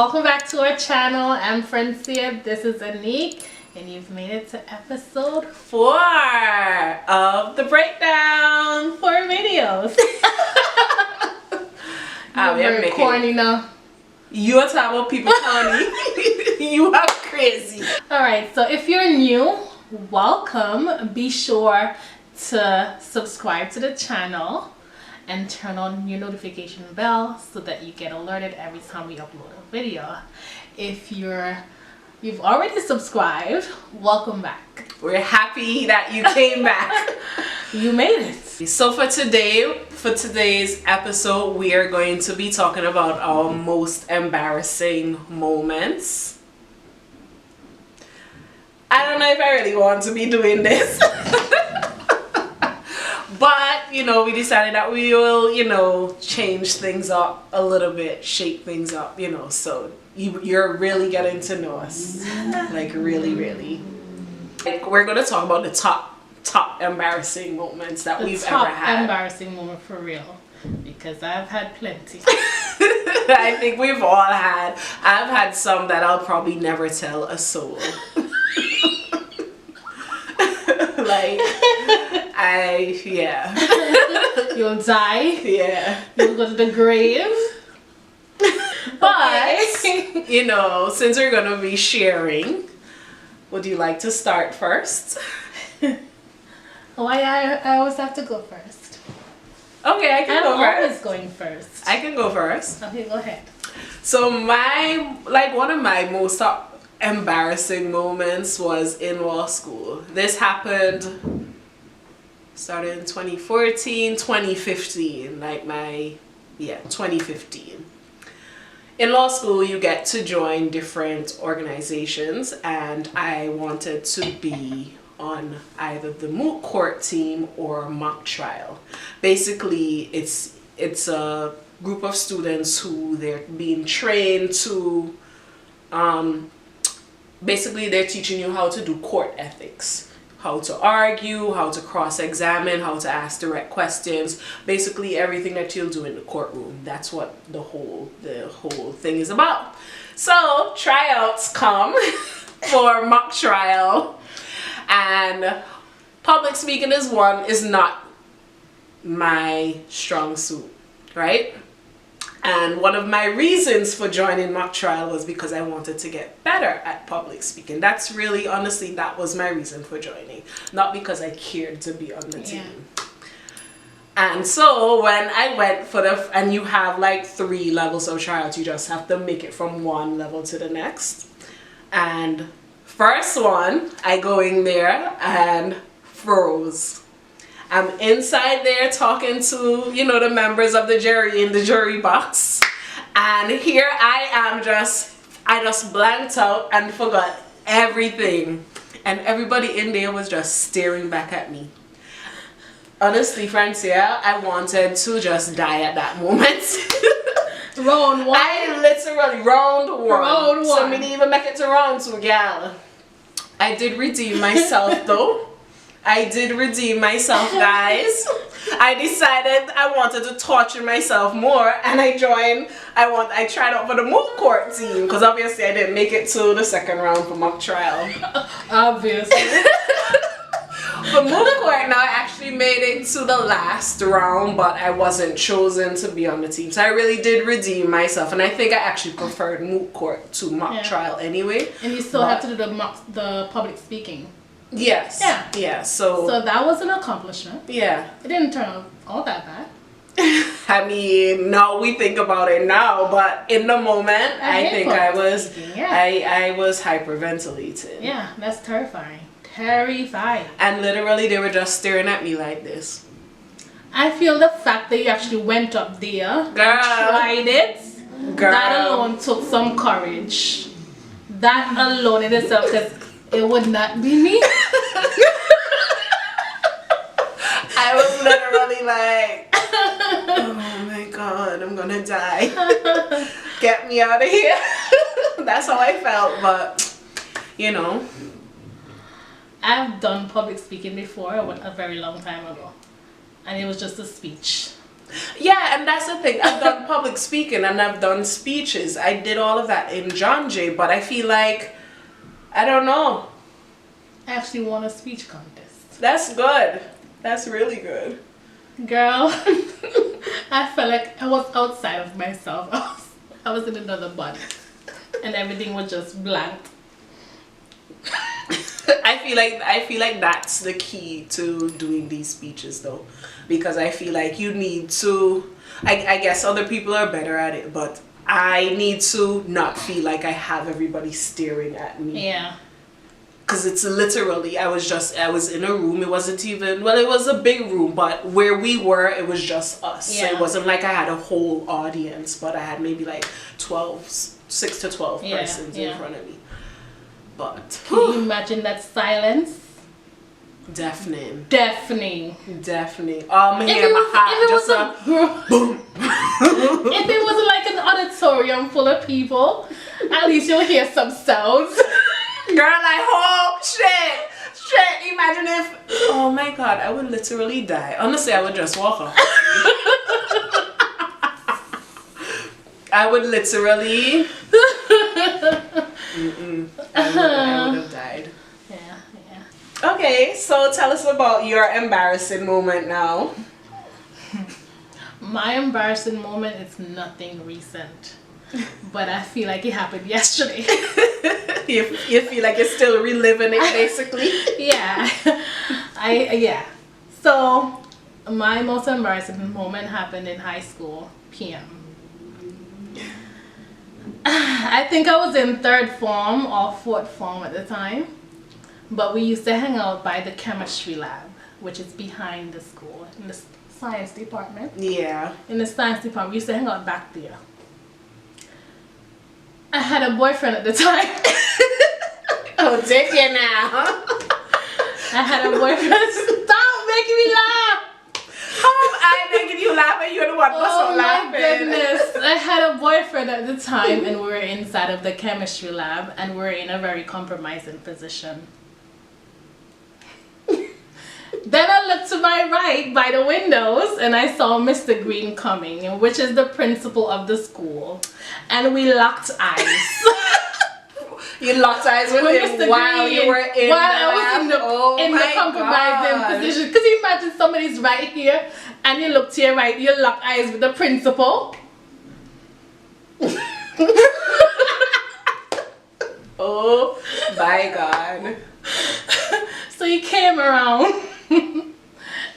Welcome back to our channel. I'm Francia. This is Anik, and you've made it to episode 4 of the breakdown. 4 videos. We're very corny now. You are talking about people corny. You are crazy. Alright, so if you're new, welcome. Be sure to subscribe to the channel and turn on your notification bell so that you get alerted every time we upload a video. If you've already subscribed, welcome back. We're happy that you came back. You made it. So for today's episode, we are going to be talking about our most embarrassing moments. I don't know if I really want to be doing this. But, we decided that we will, change things up a little bit, shape things up, so you're really getting to know us. Like, really, really. Like, we're going to talk about the top embarrassing moments that we've ever had. Top embarrassing moment for real. Because I've had plenty. I think we've all had. I've had some that I'll probably never tell a soul. Like, yeah. You'll die. Yeah. You'll go to the grave. But, since we're going to be sharing, would you like to start first? Why I always have to go first? Okay, I can go first. I'm always going first. I can go first. Okay, go ahead. So one of my most embarrassing moments was in law school. This happened, started in 2014, 2015, 2015. In law school, you get to join different organizations, and I wanted to be on either the moot court team or mock trial. Basically, it's a group of students who they're being trained to, basically they're teaching you how to do court ethics, how to argue, how to cross-examine, how to ask direct questions, basically everything that you'll do in the courtroom. That's what the whole thing is about. So tryouts come for mock trial, and public speaking is not my strong suit, right? And one of my reasons for joining mock trial was because I wanted to get better at public speaking. That's really, honestly, that was my reason for joining. Not because I cared to be on the team. Yeah. And so when I went and you have like 3 levels of tryouts, you just have to make it from one level to the next. And first one, I go in there and froze. I'm inside there talking to, the members of the jury in the jury box. And here I am I just blanked out and forgot everything. And everybody in there was just staring back at me. Honestly, Francia, I wanted to just die at that moment. Round 1? I literally, round one. So I didn't even make it to round 2, gal. I did redeem myself though. I did redeem myself, guys. I decided I wanted to torture myself more, and I tried out for the moot court team, because obviously I didn't make it to the second round for mock trial. Obviously. For moot court, now I actually made it to the last round, but I wasn't chosen to be on the team. So I really did redeem myself, and I think I actually preferred moot court to mock trial anyway. And you still have to do the public speaking. Yes. Yeah. Yeah. So that was an accomplishment. Yeah. It didn't turn out all that bad. I mean, now we think about it now, but in the moment, I think I was hyperventilating. Yeah, that's terrifying. Terrifying. And literally, they were just staring at me like this. I feel the fact that you actually went up there and tried it, that alone took some courage. That alone in itself, because it would not be me. I was literally like, oh my God, I'm gonna die. Get me out of here. That's how I felt, but I've done public speaking before, a very long time ago. And it was just a speech. Yeah, and that's the thing. I've done public speaking and I've done speeches. I did all of that in John Jay, but I feel like, I don't know. I actually won a speech contest. That's good. That's really good. Girl, I felt like I was outside of myself. I was in another body. And everything was just blank. I feel like that's the key to doing these speeches though, because I feel like you need to, I guess other people are better at it, but I need to not feel like I have everybody staring at me. Yeah. Because it's literally, I was in a room. It wasn't even, well, it was a big room, but where we were, it was just us. Yeah. So it wasn't like I had a whole audience, but I had maybe like 6 to 12 persons in front of me. But can you imagine that silence? Deafening. If it was like an auditorium full of people, at least you'll hear some sounds. Girl, like, oh shit. Imagine if, oh my god, I would literally die. Honestly, I would just walk off. I would literally. I would have died. Yeah. Okay, so tell us about your embarrassing moment now. My embarrassing moment is nothing recent, but I feel like it happened yesterday. You feel like you're still reliving it, basically. Yeah. So my most embarrassing moment happened in high school, PM. I think I was in 3rd form or 4th form at the time, but we used to hang out by the chemistry lab, which is behind the school, in the science department. Yeah. In the science department, we used to hang out back there. I had a boyfriend at the time. Oh, did you now? I had a boyfriend. Stop making me laugh. How am I making you laugh and you're the one that's not laughing? Oh my goodness. I had a boyfriend at the time and we were inside of the chemistry lab and we were in a very compromising position. Then I looked to my right by the windows and I saw Mr. Green coming, which is the principal of the school. And we locked eyes. You locked eyes with him while you were in I was in the compromising position. Because you imagine somebody's right here and you look to your right, you lock eyes with the principal. Oh my god. So he came around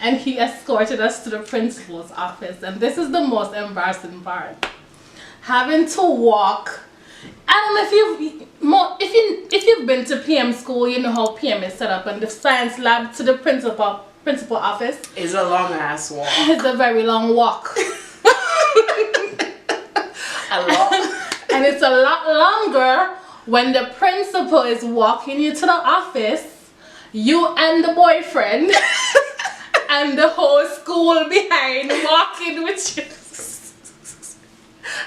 and he escorted us to the principal's office. And this is the most embarrassing part. Having to walk. I don't know if you've been to PM school, you know how PM is set up, and the science lab to the principal office is a long ass walk. It's a very long walk. A lot. And it's a lot longer when the principal is walking you to the office, you and the boyfriend, and the whole school behind walking with you.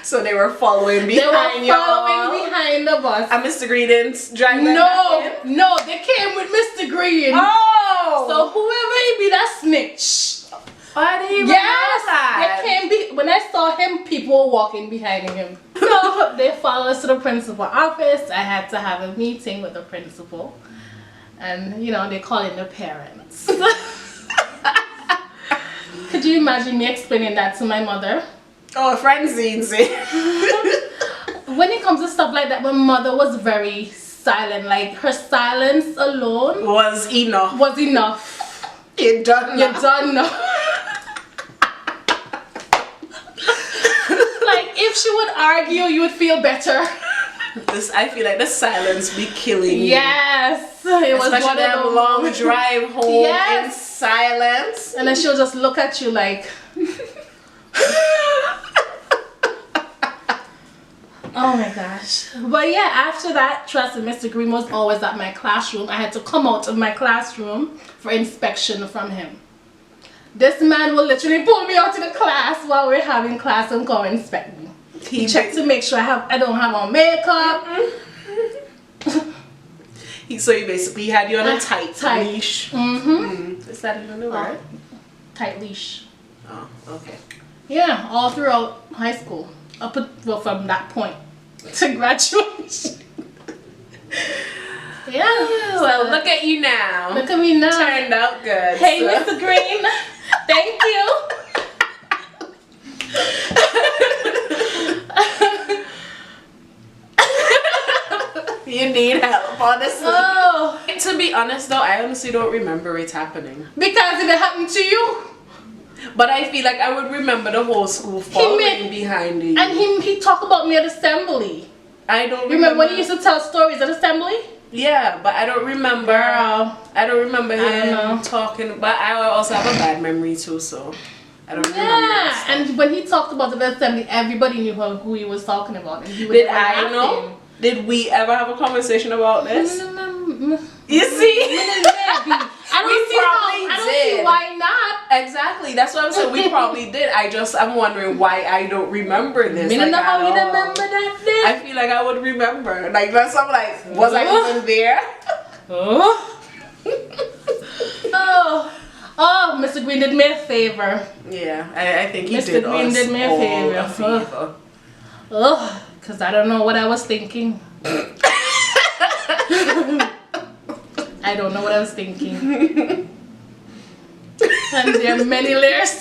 So they were following behind you. Behind the bus. And Mr. Green didn't drag them back in? No, they came with Mr. Green. Oh! So whoever he be, that snitch. I didn't even know that. They came when I saw him, people were walking behind him. So they followed us to the principal office. I had to have a meeting with the principal. And, you know, they call in the parents. Could you imagine me explaining that to my mother? Oh, Francine's When it comes to stuff like that, my mother was very silent. Like, her silence alone was enough. You're done now. Like, if she would argue, you would feel better. I feel like the silence be killing you. Yes. It was especially that long drive home in silence. And then she'll just look at you like... Oh my gosh. But yeah, after that, trust me, Mr. Green was always at my classroom. I had to come out of my classroom for inspection from him. This man will literally pull me out to the class while we're having class and come inspect me. He checked to make sure I don't have on makeup. So he basically had you on a tight leash. Mm-hmm. Is that even the word? Tight leash. Oh, okay. Yeah, all throughout high school. Well, from that point to graduation. Yeah. Well, look at you now. Look at me now. Turned out good. Hey, so. Mr. Green. Thank you. You need help, honestly. Oh. To be honest though, I honestly don't remember it happening. Because it happened to you. But I feel like I would remember the whole school following behind you. And he talked about me at assembly. I don't remember when he used to tell stories at assembly? Yeah, but I don't remember. Girl. I don't remember him talking. But I also have a bad memory too, so I don't remember. Yeah, and when he talked about the assembly, everybody knew who he was talking about. And he Did I know? Did we ever have a conversation about this? You see? I don't see why not. Exactly. That's what I'm saying. We probably did. I'm wondering why I don't remember this. I don't know how you remember that day. I feel like I would remember. Like that's something like, was I even there? Oh, Mr. Green did me a favor. Yeah, I think he Mr. did. Green did me a favor. Oh, because I don't know what I was thinking. I don't know what I was thinking. And there are many layers,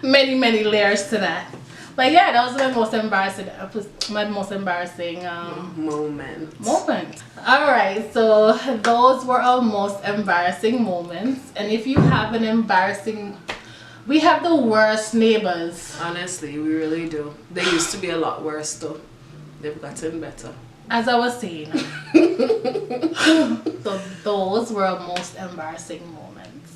many layers to that. But yeah, that was my most embarrassing moment. All right, so those were our most embarrassing moments. And if you have an embarrassing, we have the worst neighbors. Honestly, we really do. They used to be a lot worse though. They've gotten better. As I was saying, so those were our most embarrassing moments.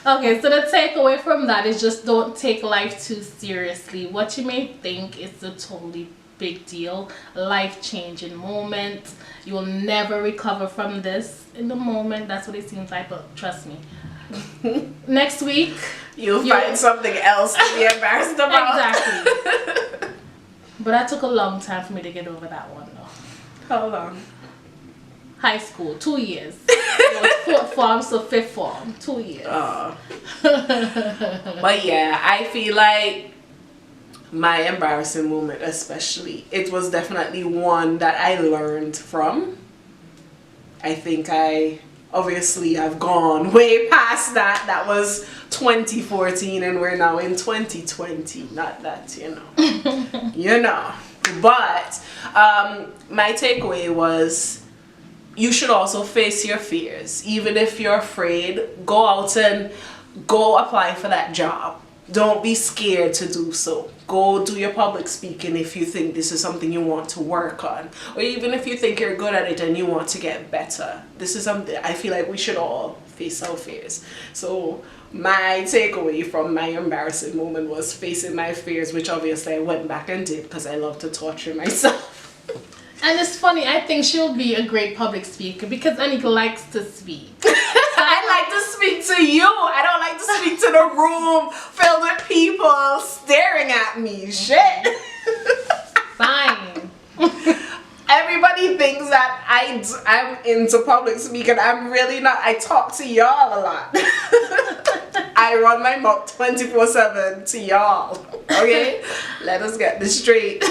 Okay, so the takeaway from that is just don't take life too seriously. What you may think is a totally big deal, life-changing moment. You will never recover from this in the moment. That's what it seems like, but trust me. Next week, you'll find something else to be embarrassed about. Exactly. But that took a long time for me to get over that one though. How long? High school, 2 years. It was 4th form, so 5th form, 2 years. But yeah, I feel like my embarrassing moment especially, it was definitely one that I learned from. I think obviously I've gone way past that. That was 2014 and we're now in 2020. Not that, you know. But my takeaway was you should also face your fears. Even if you're afraid, go out and go apply for that job. Don't be scared to do so. Go do your public speaking if you think this is something you want to work on. Or even if you think you're good at it and you want to get better. This is something I feel like we should all face our fears. So my takeaway from my embarrassing moment was facing my fears, which obviously I went back and did because I love to torture myself. And it's funny, I think she'll be a great public speaker because Anika likes to speak. I like to speak to you. I don't like to speak to the room filled with people staring at me. Shit. Fine. Everybody thinks that I'm into public speaking. I'm really not. I talk to y'all a lot. I run my mouth 24/7 to y'all. Okay? Let us get this straight.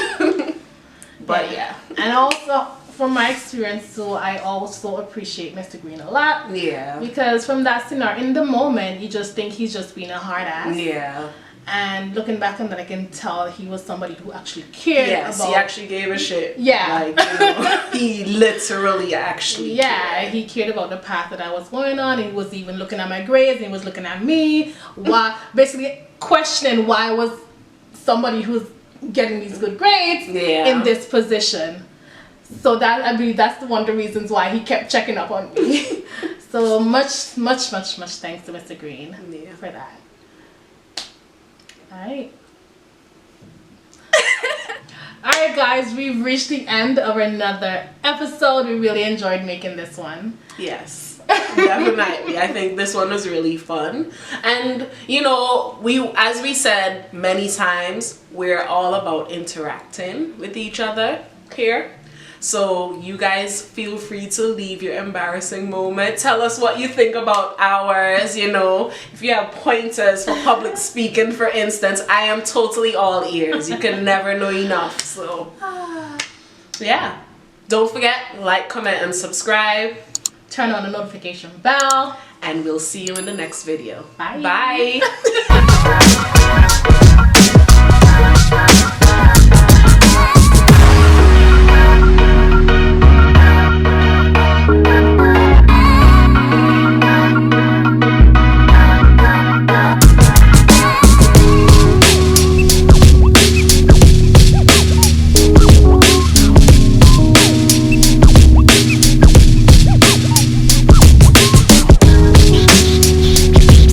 But yeah. And also, from my experience too, I also appreciate Mr. Green a lot. Yeah. Because from that scenario, in the moment, you just think he's just being a hard ass. Yeah. And looking back on that, I can tell he was somebody who actually cared about... he actually gave a shit. Yeah. Like, he literally actually cared. He cared about the path that I was going on. He was even looking at my grades. He was looking at me. Why, basically questioning why was somebody who's getting these good grades in this position. So that, I mean, that's one of the reasons why he kept checking up on me. So much thanks to Mr. Green for that. Alright. Alright guys, we've reached the end of another episode. We really enjoyed making this one. Yes, definitely. I think this one was really fun. And as we said many times, we're all about interacting with each other here. So you guys feel free to leave your embarrassing moment. Tell us what you think about ours, you know. If you have pointers for public speaking, for instance, I am totally all ears. You can never know enough. So yeah. Don't forget, like, comment, and subscribe. Turn on the notification bell. And we'll see you in the next video. Bye. Bye.